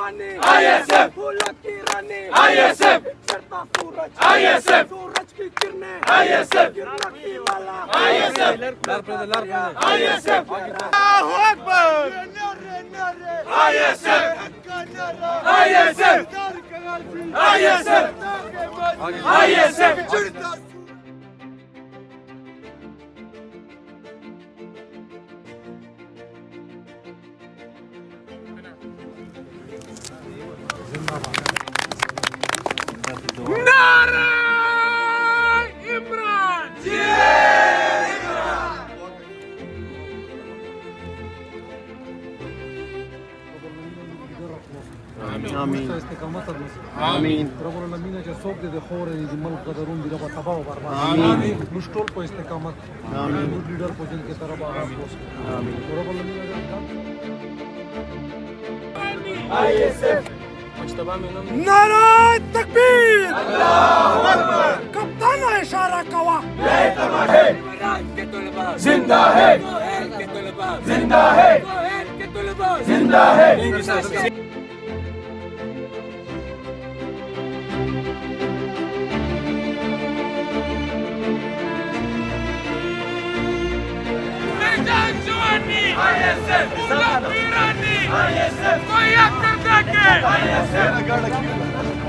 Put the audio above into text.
रानी ISF, फूलों की रानी ISF, चढ़ता सूरज ISF, सूरज की किरणें ISF, किरणों की माला ISF, ISF, Allahu Akbar ISF, ISF, ISF, ISF. नारा इमरान آمين آمين رب العالمین چې څوک دې خور دې ملک قدرون دې رب تباہ او برباد آمين مشتول په استقامت آمين لیډر په جن کې طرف آغاز آمين رب العالمین ISF, नारा तकबीर अल्लाहू अकबर, कप्तान इशारा कवा जिंदा है, जिंदा है, जिंदा है. ISF, ISF, ISF.